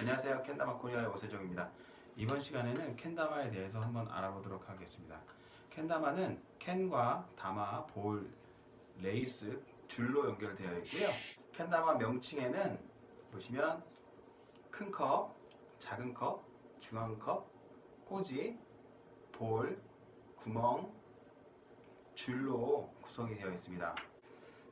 안녕하세요. 캔다마 코리아의 오세정입니다. 이번 시간에는 캔다마에 대해서 한번 알아보도록 하겠습니다. 캔다마는 캔과 다마, 볼, 레이스, 줄로 연결되어 있고요. 캔다마 명칭에는 보시면 큰 컵, 작은 컵, 중앙 컵, 꽂이, 볼, 구멍, 줄로 구성이 되어 있습니다.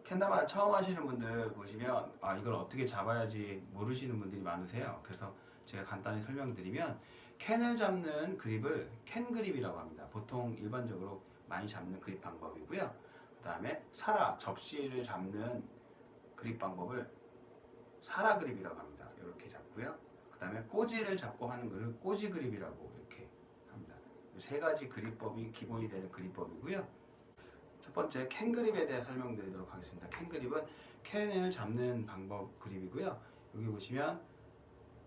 캔다마 처음 하시는 분들 보시면 이걸 어떻게 잡아야지 모르시는 분들이 많으세요. 그래서 제가 간단히 설명드리면 캔을 잡는 그립을 캔 그립이라고 합니다. 보통 일반적으로 많이 잡는 그립 방법이고요. 그 다음에 사라, 접시를 잡는 그립 방법을 사라 그립이라고 합니다. 이렇게 잡고요. 그 다음에 꽂이를 잡고 하는 것을 꽂이 그립이라고 이렇게 합니다. 이 세 가지 그립법이 기본이 되는 그립법이고요. 첫 번째 캔 그립에 대해 설명드리도록 하겠습니다. 캔 그립은 캔을 잡는 방법 그립이고요. 여기 보시면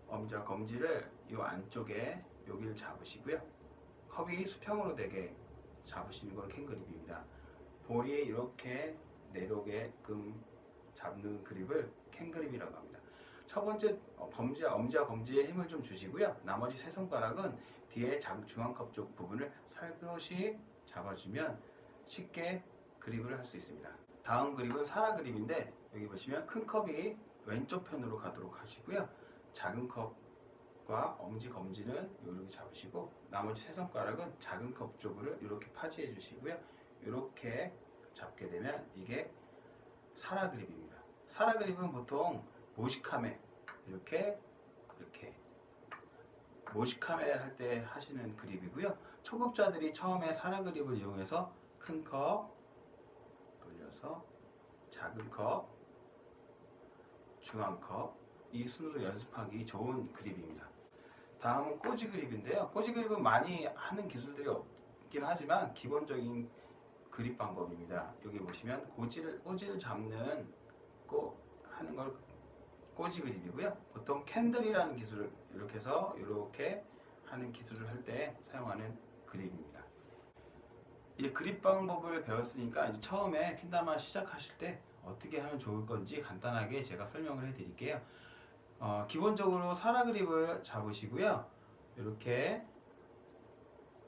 엄지와 검지를 이 안쪽에 여기를 잡으시고요. 컵이 수평으로 되게 잡으시는 걸 캔 그립입니다. 볼이 이렇게 내려오게끔 잡는 그립을 캔 그립이라고 합니다. 첫 번째 엄지와 검지에 힘을 좀 주시고요. 나머지 세 손가락은 뒤에 중앙컵 쪽 부분을 살며시 잡아주면 쉽게 그립을 할 수 있습니다. 다음 그립은 사라 그립인데 여기 보시면 큰 컵이 왼쪽 편으로 가도록 하시고요. 작은 컵과 엄지, 검지는 이렇게 잡으시고 나머지 세 손가락은 작은 컵 쪽을 이렇게 파지해 주시고요. 이렇게 잡게 되면 이게 사라 그립입니다. 사라 그립은 보통 모시카메 이렇게 모시카메 할 때 하시는 그립이고요. 초급자들이 처음에 사라 그립을 이용해서 큰 컵 돌려서 작은 컵, 중앙 컵 이 순으로 연습하기 좋은 그립입니다. 다음은 꽂이 그립인데요. 꽂이 그립은 많이 하는 기술들이 없긴 하지만 기본적인 그립 방법입니다. 여기 보시면 꼬지를 잡는 하는 걸 꽂이 그립이고요. 보통 캔들이라는 기술을 이렇게 해서 이렇게 하는 기술을 할 때 사용하는 그립입니다. 이 그립 방법을 배웠으니까 이제 처음에 캔다마 시작하실 때 어떻게 하면 좋을 건지 간단하게 제가 설명을 해 드릴게요. 기본적으로 사라 그립을 잡으시고요. 이렇게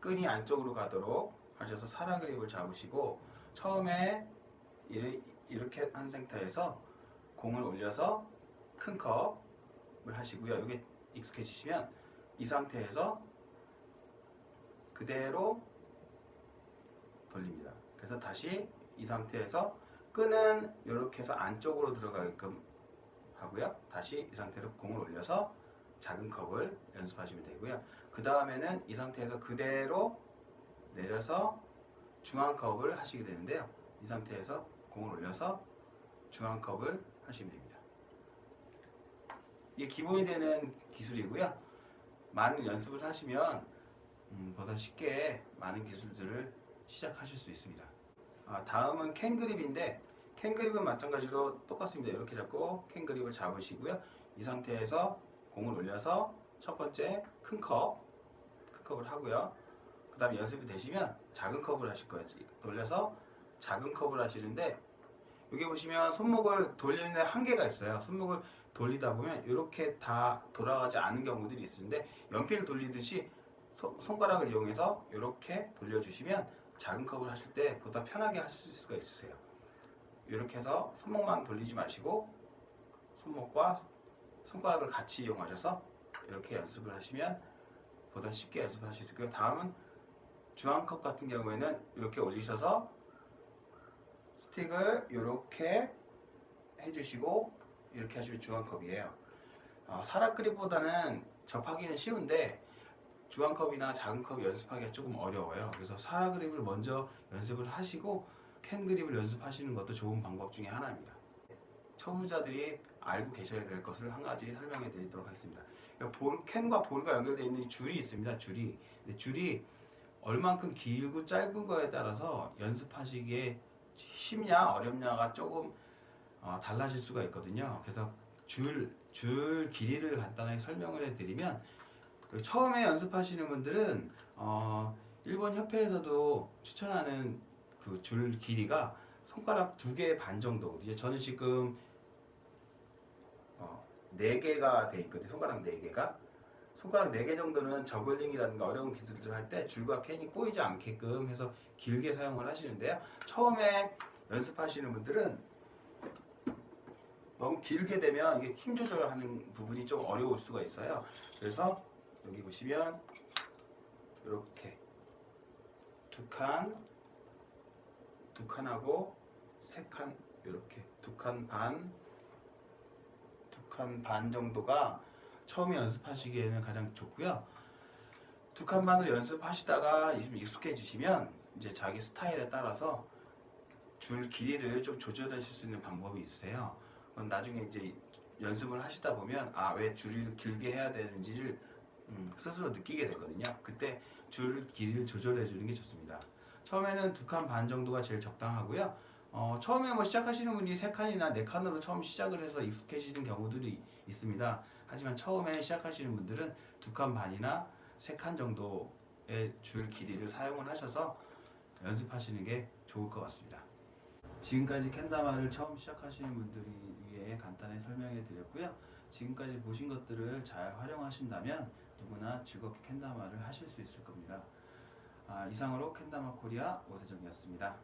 끈이 안쪽으로 가도록 하셔서 사라 그립을 잡으시고 처음에 이렇게 한 상태에서 공을 올려서 큰 컵을 하시고요. 이게 익숙해지시면 이 상태에서 그대로 돌립니다. 그래서 다시 이 상태에서 끈은 이렇게 해서 안쪽으로 들어가게끔 하고요. 다시 이 상태로 공을 올려서 작은 컵을 연습하시면 되고요. 그 다음에는 이 상태에서 그대로 내려서 중앙 컵을 하시게 되는데요. 이 상태에서 공을 올려서 중앙 컵을 하시면 됩니다. 이게 기본이 되는 기술이고요. 많은 연습을 하시면 보다 쉽게 많은 기술들을 시작하실 수 있습니다. 다음은 캔 그립인데 캔 그립은 마찬가지로 똑같습니다. 이렇게 잡고 캔 그립을 잡으시고요. 이 상태에서 공을 올려서 첫 번째 큰 컵을 하고요. 그 다음에 연습이 되시면 작은 컵을 하실 거예요. 돌려서 작은 컵을 하시는데 여기 보시면 손목을 돌리는 데 한계가 있어요. 손목을 돌리다 보면 이렇게 다 돌아가지 않는 경우들이 있는데 연필을 돌리듯이 손가락을 이용해서 이렇게 돌려주시면 작은 컵을 하실 때 보다 편하게 하실 수가 있으세요. 이렇게 해서 손목만 돌리지 마시고 손목과 손가락을 같이 이용하셔서 이렇게 연습을 하시면 보다 쉽게 연습하실 수 있고요. 다음은 중앙컵 같은 경우에는 이렇게 올리셔서 스틱을 이렇게 해주시고 이렇게 하시면 중앙컵이에요. 사라 그립보다는 접하기는 쉬운데 중앙컵이나 작은 컵 연습하기가 조금 어려워요. 그래서 사라 그립을 먼저 연습을 하시고 캔 그립을 연습하시는 것도 좋은 방법 중에 하나입니다. 초보자들이 알고 계셔야 될 것을 한 가지 설명해 드리도록 하겠습니다. 캔과 볼과 연결되어 있는 줄이 있습니다. 줄이 얼만큼 길고 짧은 거에 따라서 연습하시기에 쉽냐 어렵냐가 조금 달라질 수가 있거든요. 그래서 줄 길이를 간단하게 설명을 해드리면 처음에 연습하시는 분들은 일본 협회에서도 추천하는 그 줄 길이가 손가락 2개 반 정도거든요. 저는 지금 4개가 돼 있거든요. 손가락 4개가. 손가락 4개 정도는 저글링이라든가 어려운 기술들을 할 때 줄과 캔이 꼬이지 않게끔 해서 길게 사용을 하시는데요. 처음에 연습하시는 분들은 너무 길게 되면 이게 힘 조절하는 부분이 좀 어려울 수가 있어요. 그래서 여기 보시면 이렇게 두 칸하고 3칸, 이렇게 2칸 반 정도가 처음에 연습하시기에는 가장 좋고요. 2칸 반을 연습하시다가 익숙해지시면 이제 자기 스타일에 따라서 줄 길이를 좀 조절하실 수 있는 방법이 있으세요. 그건 나중에 이제 연습을 하시다 보면 왜 줄을 길게 해야 되는지를 스스로 느끼게 되거든요. 그때 줄 길이를 조절해 주는 게 좋습니다. 처음에는 2칸 반 정도가 제일 적당하고요. 처음에 뭐 시작하시는 분이 3칸이나 4칸으로 처음 시작을 해서 익숙해지는 경우들이 있습니다. 하지만 처음에 시작하시는 분들은 2칸 반이나 3칸 정도의 줄 길이를 사용을 하셔서 연습하시는 게 좋을 것 같습니다. 지금까지 캔다마를 처음 시작하시는 분들을 위해 간단히 설명해 드렸고요. 지금까지 보신 것들을 잘 활용하신다면 누구나 즐겁게 캔다마를 하실 수 있을 겁니다. 이상으로 캔다마 코리아 오세정이었습니다.